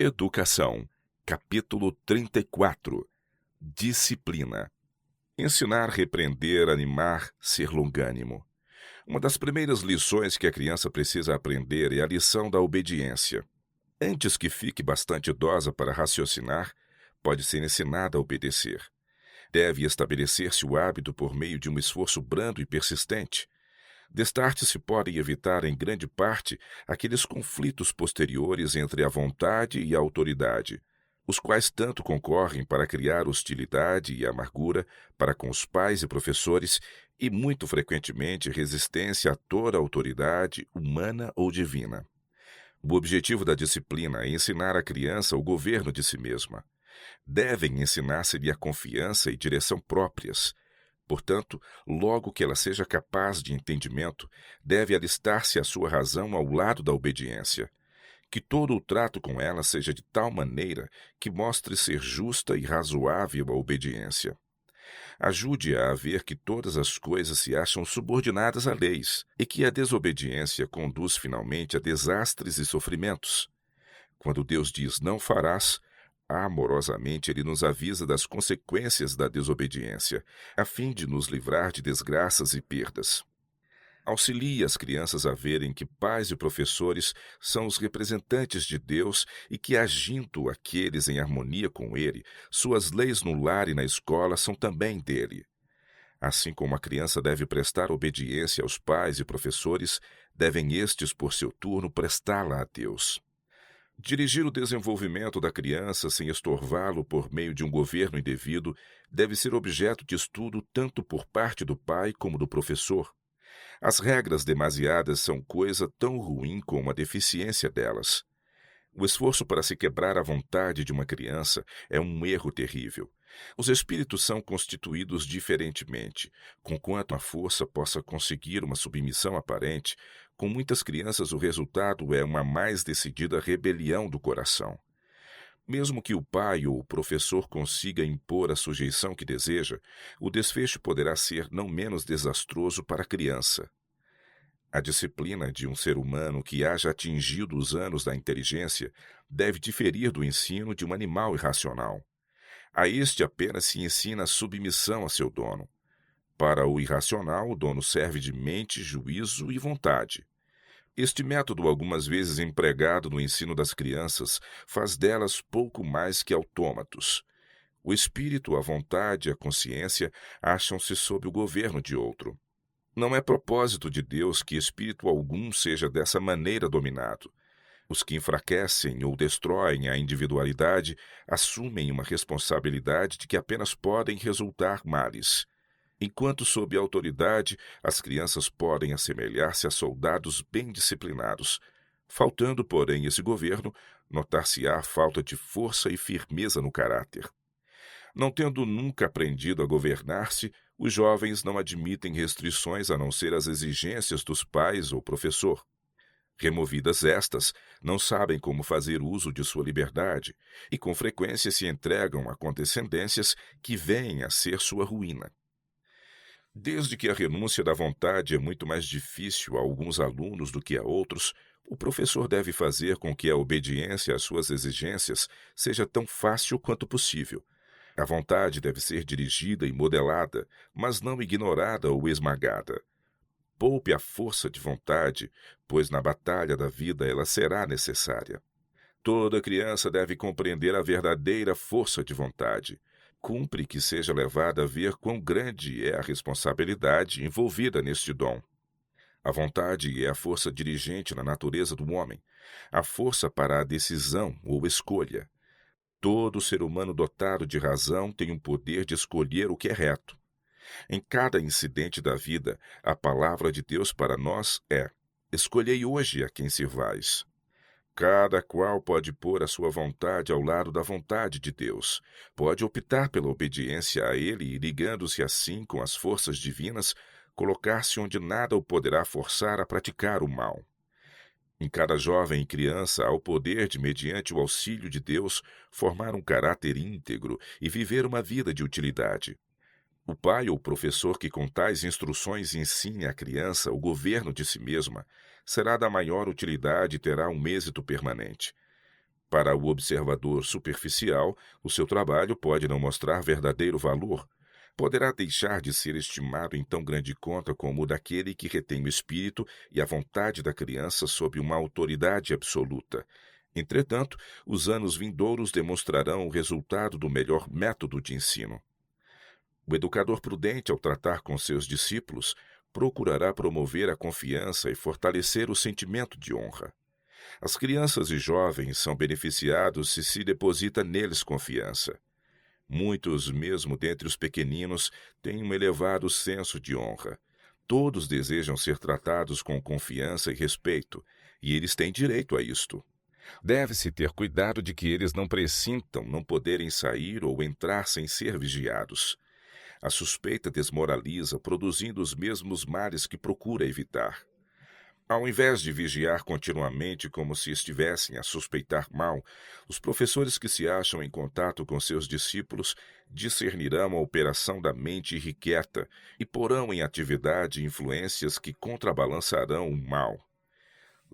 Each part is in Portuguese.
Educação, capítulo 34. Disciplina. Ensinar, repreender, animar, ser longânimo. Uma das primeiras lições que a criança precisa aprender é a lição da obediência. Antes que fique bastante idosa para raciocinar, pode ser ensinada a obedecer. Deve estabelecer-se o hábito por meio de um esforço brando e persistente. Destarte se podem evitar, em grande parte, aqueles conflitos posteriores entre a vontade e a autoridade, os quais tanto concorrem para criar hostilidade e amargura para com os pais e professores e, muito frequentemente, resistência a toda autoridade, humana ou divina. O objetivo da disciplina é ensinar à criança o governo de si mesma. Devem ensinar-se-lhe a confiança e direção próprias. Portanto, logo que ela seja capaz de entendimento, deve alistar-se a sua razão ao lado da obediência. Que todo o trato com ela seja de tal maneira que mostre ser justa e razoável a obediência. Ajude-a a ver que todas as coisas se acham subordinadas a leis e que a desobediência conduz finalmente a desastres e sofrimentos. Quando Deus diz não farás, amorosamente ele nos avisa das consequências da desobediência, a fim de nos livrar de desgraças e perdas. Auxilie as crianças a verem que pais e professores são os representantes de Deus e que, agindo aqueles em harmonia com Ele, suas leis no lar e na escola são também dele. Assim como a criança deve prestar obediência aos pais e professores, devem estes, por seu turno, prestá-la a Deus. Dirigir o desenvolvimento da criança sem estorvá-lo por meio de um governo indevido deve ser objeto de estudo tanto por parte do pai como do professor. As regras demasiadas são coisa tão ruim como a deficiência delas. O esforço para se quebrar a vontade de uma criança é um erro terrível. Os espíritos são constituídos diferentemente. Conquanto a força possa conseguir uma submissão aparente, com muitas crianças o resultado é uma mais decidida rebelião do coração. Mesmo que o pai ou o professor consiga impor a sujeição que deseja, o desfecho poderá ser não menos desastroso para a criança. A disciplina de um ser humano que haja atingido os anos da inteligência deve diferir do ensino de um animal irracional. A este apenas se ensina a submissão a seu dono. Para o irracional, o dono serve de mente, juízo e vontade. Este método, algumas vezes empregado no ensino das crianças, faz delas pouco mais que autômatos. O espírito, a vontade e a consciência acham-se sob o governo de outro. Não é propósito de Deus que espírito algum seja dessa maneira dominado. Os que enfraquecem ou destroem a individualidade assumem uma responsabilidade de que apenas podem resultar males. Enquanto sob autoridade, as crianças podem assemelhar-se a soldados bem disciplinados. Faltando, porém, esse governo, notar-se-á a falta de força e firmeza no caráter. Não tendo nunca aprendido a governar-se, os jovens não admitem restrições a não ser as exigências dos pais ou professor. Removidas estas, não sabem como fazer uso de sua liberdade e com frequência se entregam a condescendências que vêm a ser sua ruína. Desde que a renúncia da vontade é muito mais difícil a alguns alunos do que a outros, o professor deve fazer com que a obediência às suas exigências seja tão fácil quanto possível. A vontade deve ser dirigida e modelada, mas não ignorada ou esmagada. Poupe a força de vontade, pois na batalha da vida ela será necessária. Toda criança deve compreender a verdadeira força de vontade. Cumpre que seja levada a ver quão grande é a responsabilidade envolvida neste dom. A vontade é a força dirigente na natureza do homem, a força para a decisão ou escolha. Todo ser humano dotado de razão tem o poder de escolher o que é reto. Em cada incidente da vida, a palavra de Deus para nós é: escolhei hoje a quem sirvais. Cada qual pode pôr a sua vontade ao lado da vontade de Deus. Pode optar pela obediência a Ele e, ligando-se assim com as forças divinas, colocar-se onde nada o poderá forçar a praticar o mal. Em cada jovem e criança há o poder de, mediante o auxílio de Deus, formar um caráter íntegro e viver uma vida de utilidade. O pai ou professor que com tais instruções ensine à criança o governo de si mesma será da maior utilidade e terá um êxito permanente. Para o observador superficial, o seu trabalho pode não mostrar verdadeiro valor. Poderá deixar de ser estimado em tão grande conta como o daquele que retém o espírito e a vontade da criança sob uma autoridade absoluta. Entretanto, os anos vindouros demonstrarão o resultado do melhor método de ensino. O educador prudente, ao tratar com seus discípulos, procurará promover a confiança e fortalecer o sentimento de honra. As crianças e jovens são beneficiados se deposita neles confiança. Muitos, mesmo dentre os pequeninos, têm um elevado senso de honra. Todos desejam ser tratados com confiança e respeito, e eles têm direito a isto. Deve-se ter cuidado de que eles não pressintam não poderem sair ou entrar sem ser vigiados. A suspeita desmoraliza, produzindo os mesmos males que procura evitar. Ao invés de vigiar continuamente como se estivessem a suspeitar mal, os professores que se acham em contato com seus discípulos discernirão a operação da mente irrequieta e porão em atividade influências que contrabalançarão o mal.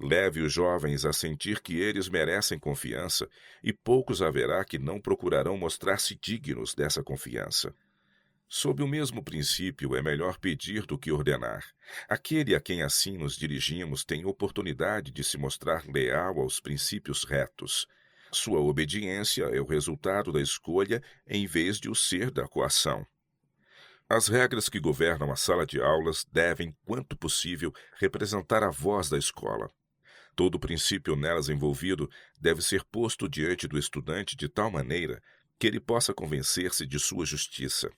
Leve os jovens a sentir que eles merecem confiança, e poucos haverá que não procurarão mostrar-se dignos dessa confiança. Sob o mesmo princípio, é melhor pedir do que ordenar. Aquele a quem assim nos dirigimos tem oportunidade de se mostrar leal aos princípios retos. Sua obediência é o resultado da escolha em vez de o ser da coação. As regras que governam a sala de aulas devem, quanto possível, representar a voz da escola. Todo o princípio nelas envolvido deve ser posto diante do estudante de tal maneira que ele possa convencer-se de sua justiça.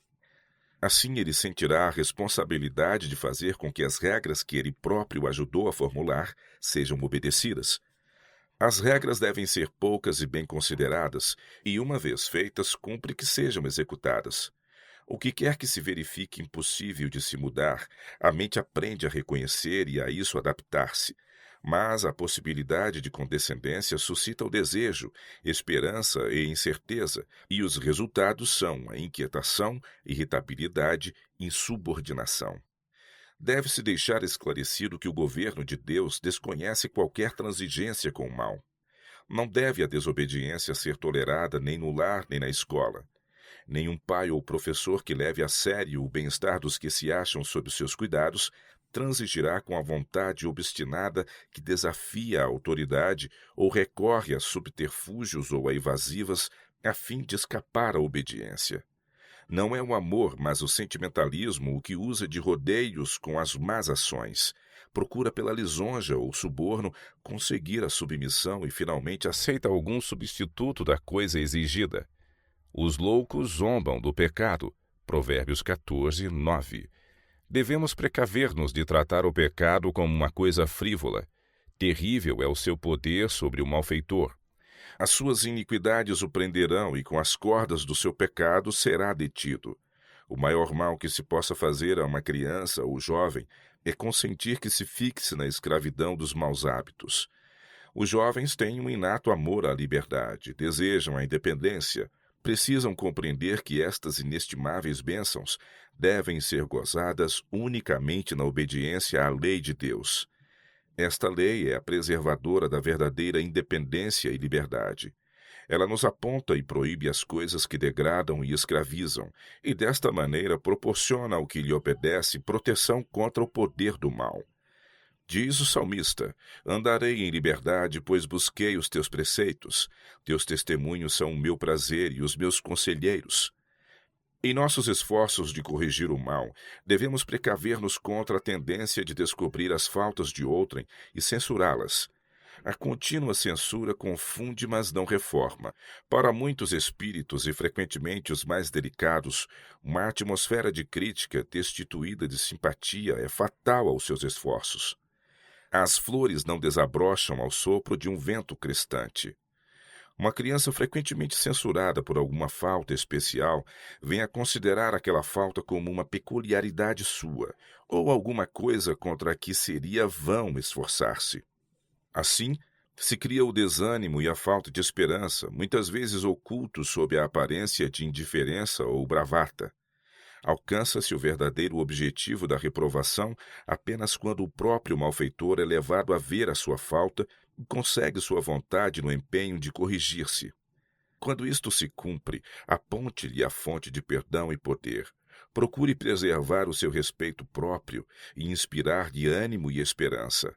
Assim ele sentirá a responsabilidade de fazer com que as regras que ele próprio ajudou a formular sejam obedecidas. As regras devem ser poucas e bem consideradas, e uma vez feitas, cumpre que sejam executadas. O que quer que se verifique impossível de se mudar, a mente aprende a reconhecer e a isso adaptar-se. Mas a possibilidade de condescendência suscita o desejo, esperança e incerteza, e os resultados são a inquietação, irritabilidade, insubordinação. Deve-se deixar esclarecido que o governo de Deus desconhece qualquer transigência com o mal. Não deve a desobediência ser tolerada nem no lar nem na escola. Nenhum pai ou professor que leve a sério o bem-estar dos que se acham sob seus cuidados transigirá com a vontade obstinada que desafia a autoridade ou recorre a subterfúgios ou a evasivas a fim de escapar à obediência. Não é o amor, mas o sentimentalismo o que usa de rodeios com as más ações. Procura pela lisonja ou suborno conseguir a submissão e finalmente aceita algum substituto da coisa exigida. Os loucos zombam do pecado. Provérbios 14, 9. Devemos precaver-nos de tratar o pecado como uma coisa frívola. Terrível é o seu poder sobre o malfeitor. As suas iniquidades o prenderão e com as cordas do seu pecado será detido. O maior mal que se possa fazer a uma criança ou jovem é consentir que se fixe na escravidão dos maus hábitos. Os jovens têm um inato amor à liberdade, desejam a independência, precisam compreender que estas inestimáveis bênçãos devem ser gozadas unicamente na obediência à lei de Deus. Esta lei é a preservadora da verdadeira independência e liberdade. Ela nos aponta e proíbe as coisas que degradam e escravizam, e desta maneira proporciona ao que lhe obedece proteção contra o poder do mal. Diz o salmista: andarei em liberdade, pois busquei os teus preceitos. Teus testemunhos são o meu prazer e os meus conselheiros. Em nossos esforços de corrigir o mal, devemos precaver-nos contra a tendência de descobrir as faltas de outrem e censurá-las. A contínua censura confunde, mas não reforma. Para muitos espíritos, e frequentemente os mais delicados, uma atmosfera de crítica destituída de simpatia é fatal aos seus esforços. As flores não desabrocham ao sopro de um vento crestante. Uma criança frequentemente censurada por alguma falta especial vem a considerar aquela falta como uma peculiaridade sua, ou alguma coisa contra a que seria vão esforçar-se. Assim, se cria o desânimo e a falta de esperança, muitas vezes ocultos sob a aparência de indiferença ou bravata. Alcança-se o verdadeiro objetivo da reprovação apenas quando o próprio malfeitor é levado a ver a sua falta consegue sua vontade no empenho de corrigir-se. Quando isto se cumpre, aponte-lhe a fonte de perdão e poder. Procure preservar o seu respeito próprio e inspirar-lhe ânimo e esperança.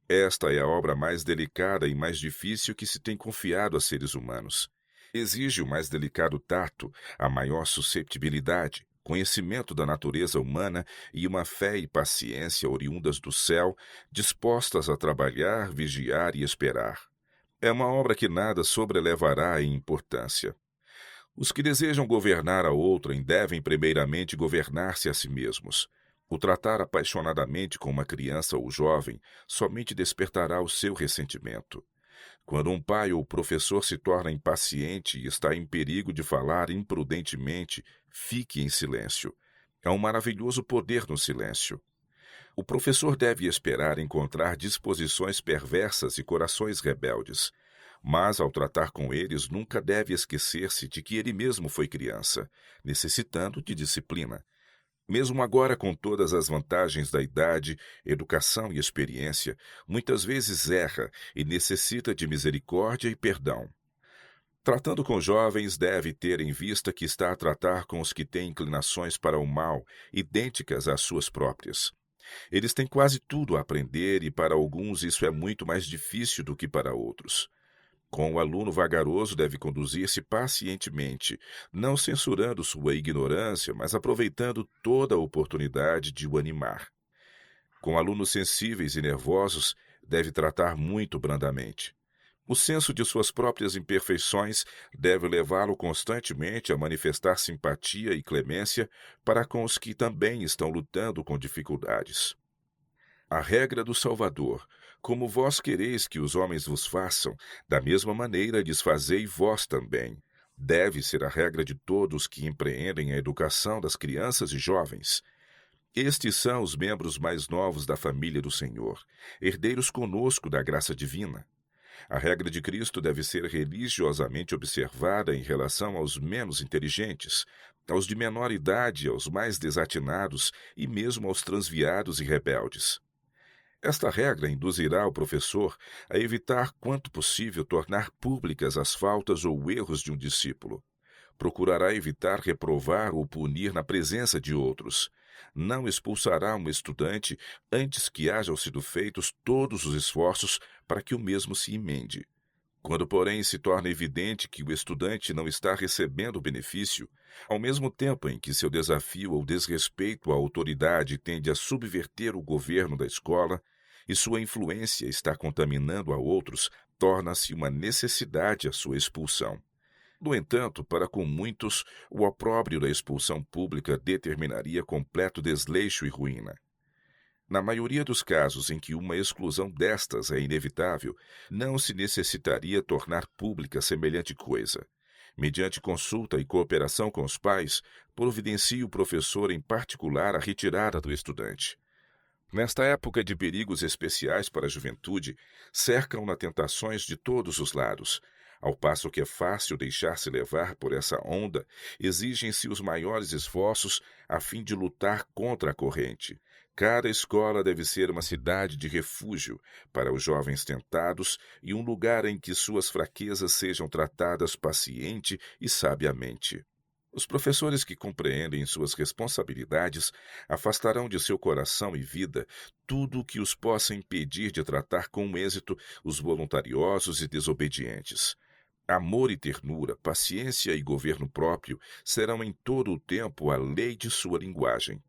Esta é a obra mais delicada e mais difícil que se tem confiado a seres humanos. Exige o mais delicado tato, a maior susceptibilidade, conhecimento da natureza humana e uma fé e paciência oriundas do céu, dispostas a trabalhar, vigiar e esperar. É uma obra que nada sobrelevará em importância. Os que desejam governar a outrem devem primeiramente governar-se a si mesmos. O tratar apaixonadamente com uma criança ou jovem somente despertará o seu ressentimento. Quando um pai ou professor se torna impaciente e está em perigo de falar imprudentemente, fique em silêncio. Há um maravilhoso poder no silêncio. O professor deve esperar encontrar disposições perversas e corações rebeldes. Mas, ao tratar com eles, nunca deve esquecer-se de que ele mesmo foi criança, necessitando de disciplina. Mesmo agora, com todas as vantagens da idade, educação e experiência, muitas vezes erra e necessita de misericórdia e perdão. Tratando com jovens, deve ter em vista que está a tratar com os que têm inclinações para o mal, idênticas às suas próprias. Eles têm quase tudo a aprender e, para alguns, isso é muito mais difícil do que para outros. Com o aluno vagaroso deve conduzir-se pacientemente, não censurando sua ignorância, mas aproveitando toda a oportunidade de o animar. Com alunos sensíveis e nervosos, deve tratar muito brandamente. O senso de suas próprias imperfeições deve levá-lo constantemente a manifestar simpatia e clemência para com os que também estão lutando com dificuldades. A regra do Salvador: como vós quereis que os homens vos façam, da mesma maneira lhes fazei vós também. Deve ser a regra de todos que empreendem a educação das crianças e jovens. Estes são os membros mais novos da família do Senhor, herdeiros conosco da graça divina. A regra de Cristo deve ser religiosamente observada em relação aos menos inteligentes, aos de menor idade, aos mais desatinados e mesmo aos transviados e rebeldes. Esta regra induzirá o professor a evitar quanto possível tornar públicas as faltas ou erros de um discípulo. Procurará evitar reprovar ou punir na presença de outros. Não expulsará um estudante antes que hajam sido feitos todos os esforços para que o mesmo se emende. Quando, porém, se torna evidente que o estudante não está recebendo o benefício, ao mesmo tempo em que seu desafio ou desrespeito à autoridade tende a subverter o governo da escola e sua influência está contaminando a outros, torna-se uma necessidade a sua expulsão. No entanto, para com muitos, o opróbrio da expulsão pública determinaria completo desleixo e ruína. Na maioria dos casos em que uma exclusão destas é inevitável, não se necessitaria tornar pública semelhante coisa. Mediante consulta e cooperação com os pais, providencie o professor em particular a retirada do estudante. Nesta época de perigos especiais para a juventude, cercam-na tentações de todos os lados. Ao passo que é fácil deixar-se levar por essa onda, exigem-se os maiores esforços a fim de lutar contra a corrente. Cada escola deve ser uma cidade de refúgio para os jovens tentados e um lugar em que suas fraquezas sejam tratadas paciente e sabiamente. Os professores que compreendem suas responsabilidades afastarão de seu coração e vida tudo o que os possa impedir de tratar com êxito os voluntariosos e desobedientes. Amor e ternura, paciência e governo próprio serão em todo o tempo a lei de sua linguagem.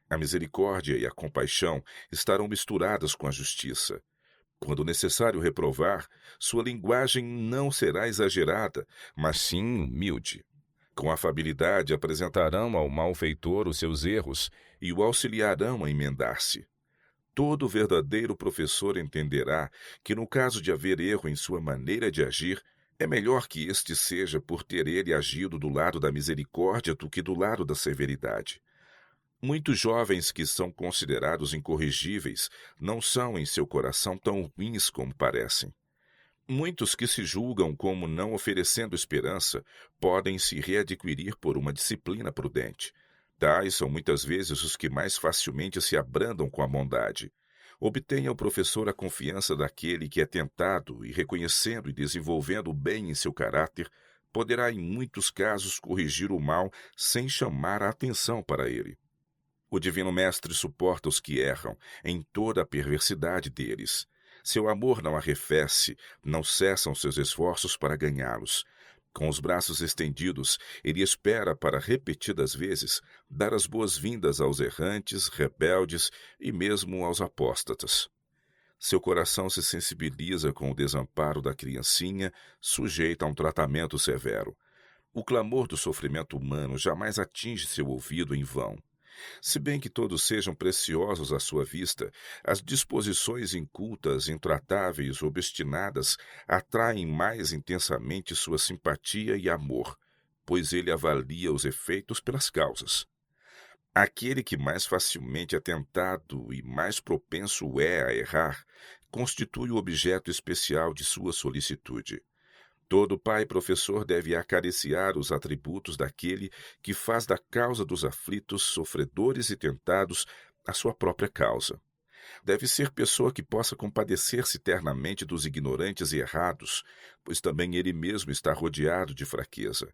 A misericórdia e a compaixão estarão misturadas com a justiça. Quando necessário reprovar, sua linguagem não será exagerada, mas sim humilde. Com afabilidade apresentarão ao malfeitor os seus erros e o auxiliarão a emendar-se. Todo verdadeiro professor entenderá que, no caso de haver erro em sua maneira de agir, é melhor que este seja por ter ele agido do lado da misericórdia do que do lado da severidade. Muitos jovens que são considerados incorrigíveis não são em seu coração tão ruins como parecem. Muitos que se julgam como não oferecendo esperança podem se readquirir por uma disciplina prudente. Tais são muitas vezes os que mais facilmente se abrandam com a bondade. Obtenha o professor a confiança daquele que é tentado e, reconhecendo e desenvolvendo o bem em seu caráter, poderá, em muitos casos, corrigir o mal sem chamar a atenção para ele. O Divino Mestre suporta os que erram em toda a perversidade deles. Seu amor não arrefece, não cessam seus esforços para ganhá-los. Com os braços estendidos, ele espera para, repetidas vezes, dar as boas-vindas aos errantes, rebeldes e mesmo aos apóstatas. Seu coração se sensibiliza com o desamparo da criancinha, sujeita a um tratamento severo. O clamor do sofrimento humano jamais atinge seu ouvido em vão. Se bem que todos sejam preciosos à sua vista, as disposições incultas, intratáveis, obstinadas, atraem mais intensamente sua simpatia e amor, pois ele avalia os efeitos pelas causas. Aquele que mais facilmente é tentado e mais propenso é a errar, constitui o objeto especial de sua solicitude. Todo pai professor deve acariciar os atributos daquele que faz da causa dos aflitos, sofredores e tentados a sua própria causa. Deve ser pessoa que possa compadecer-se ternamente dos ignorantes e errados, pois também ele mesmo está rodeado de fraqueza.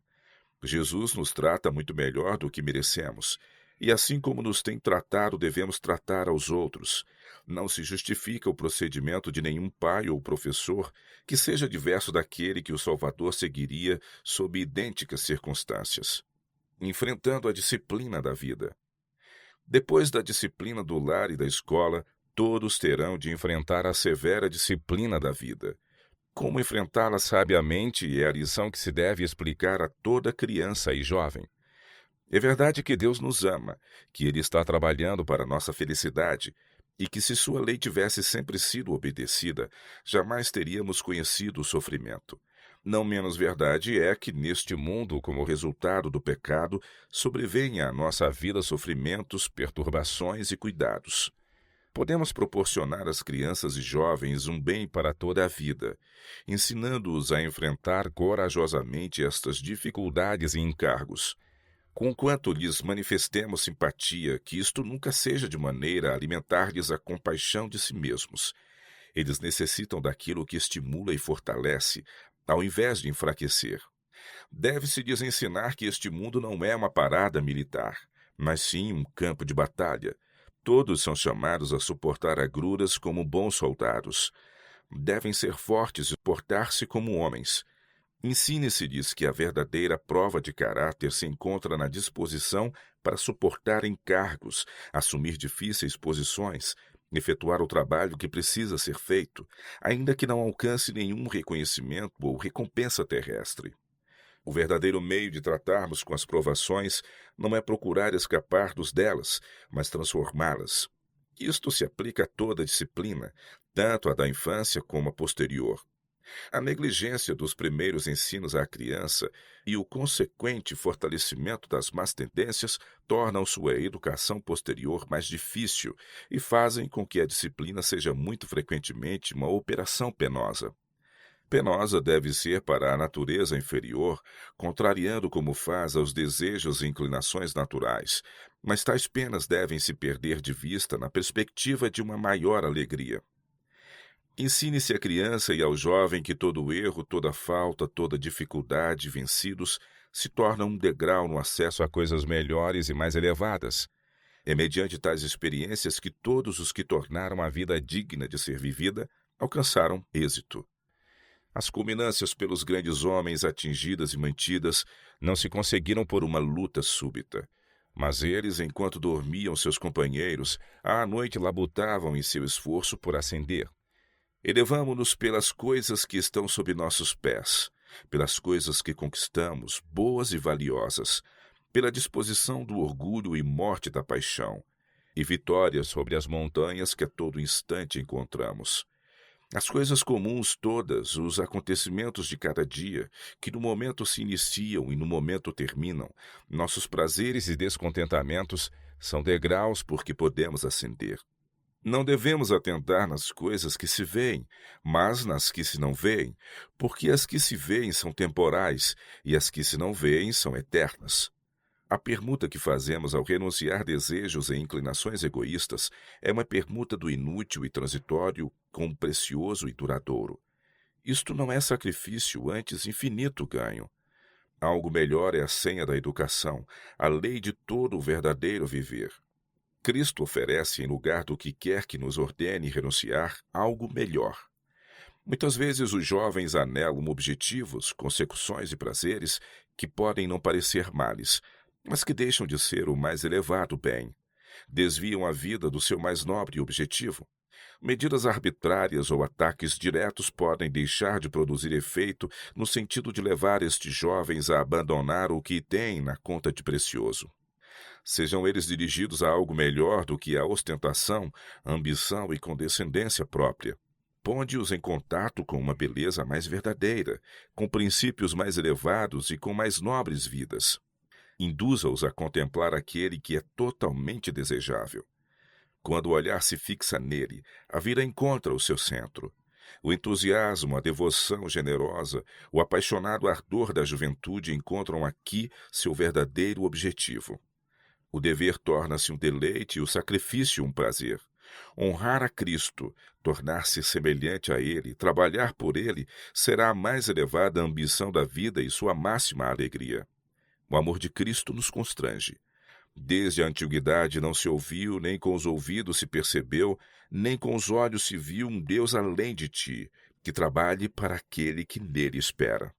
Jesus nos trata muito melhor do que merecemos, e assim como nos tem tratado, devemos tratar aos outros. Não se justifica o procedimento de nenhum pai ou professor que seja diverso daquele que o Salvador seguiria sob idênticas circunstâncias. Enfrentando a disciplina da vida. Depois da disciplina do lar e da escola, todos terão de enfrentar a severa disciplina da vida. Como enfrentá-la sabiamente é a lição que se deve explicar a toda criança e jovem. É verdade que Deus nos ama, que Ele está trabalhando para nossa felicidade, e que se sua lei tivesse sempre sido obedecida, jamais teríamos conhecido o sofrimento. Não menos verdade é que neste mundo, como resultado do pecado, sobrevêm à nossa vida sofrimentos, perturbações e cuidados. Podemos proporcionar às crianças e jovens um bem para toda a vida, ensinando-os a enfrentar corajosamente estas dificuldades e encargos. Conquanto lhes manifestemos simpatia, que isto nunca seja de maneira a alimentar-lhes a compaixão de si mesmos. Eles necessitam daquilo que estimula e fortalece, ao invés de enfraquecer. Deve-se lhes ensinar que este mundo não é uma parada militar, mas sim um campo de batalha. Todos são chamados a suportar agruras como bons soldados. Devem ser fortes e portar-se como homens. Ensine-se-lhes que a verdadeira prova de caráter se encontra na disposição para suportar encargos, assumir difíceis posições, efetuar o trabalho que precisa ser feito, ainda que não alcance nenhum reconhecimento ou recompensa terrestre. O verdadeiro meio de tratarmos com as provações não é procurar escapar-nos delas, mas transformá-las. Isto se aplica a toda a disciplina, tanto a da infância como a posterior. A negligência dos primeiros ensinos à criança e o consequente fortalecimento das más tendências tornam sua educação posterior mais difícil e fazem com que a disciplina seja muito frequentemente uma operação penosa. Penosa deve ser para a natureza inferior, contrariando como faz aos desejos e inclinações naturais, mas tais penas devem se perder de vista na perspectiva de uma maior alegria. Ensine-se à criança e ao jovem que todo erro, toda falta, toda dificuldade vencidos se tornam um degrau no acesso a coisas melhores e mais elevadas. É mediante tais experiências que todos os que tornaram a vida digna de ser vivida alcançaram êxito. As culminâncias pelos grandes homens atingidas e mantidas não se conseguiram por uma luta súbita. Mas eles, enquanto dormiam seus companheiros, à noite labutavam em seu esforço por ascender. Elevamo-nos pelas coisas que estão sob nossos pés, pelas coisas que conquistamos, boas e valiosas, pela disposição do orgulho e morte da paixão, e vitória sobre as montanhas que a todo instante encontramos. As coisas comuns todas, os acontecimentos de cada dia, que no momento se iniciam e no momento terminam, nossos prazeres e descontentamentos, são degraus por que podemos ascender. Não devemos atentar nas coisas que se veem, mas nas que se não veem, porque as que se veem são temporais e as que se não veem são eternas. A permuta que fazemos ao renunciar desejos e inclinações egoístas é uma permuta do inútil e transitório com o precioso e duradouro. Isto não é sacrifício, antes infinito ganho. Algo melhor é a senha da educação, a lei de todo o verdadeiro viver. Cristo oferece, em lugar do que quer que nos ordene renunciar, algo melhor. Muitas vezes os jovens anelam objetivos, consecuções e prazeres que podem não parecer males, mas que deixam de ser o mais elevado bem. Desviam a vida do seu mais nobre objetivo. Medidas arbitrárias ou ataques diretos podem deixar de produzir efeito no sentido de levar estes jovens a abandonar o que têm na conta de precioso. Sejam eles dirigidos a algo melhor do que a ostentação, ambição e condescendência própria. Ponde-os em contato com uma beleza mais verdadeira, com princípios mais elevados e com mais nobres vidas. Induza-os a contemplar aquele que é totalmente desejável. Quando o olhar se fixa nele, a vida encontra o seu centro. O entusiasmo, a devoção generosa, o apaixonado ardor da juventude encontram aqui seu verdadeiro objetivo. O dever torna-se um deleite e o sacrifício um prazer. Honrar a Cristo, tornar-se semelhante a Ele, trabalhar por Ele, será a mais elevada ambição da vida e sua máxima alegria. O amor de Cristo nos constrange. Desde a antiguidade não se ouviu, nem com os ouvidos se percebeu, nem com os olhos se viu um Deus além de ti, que trabalhe para aquele que nele espera.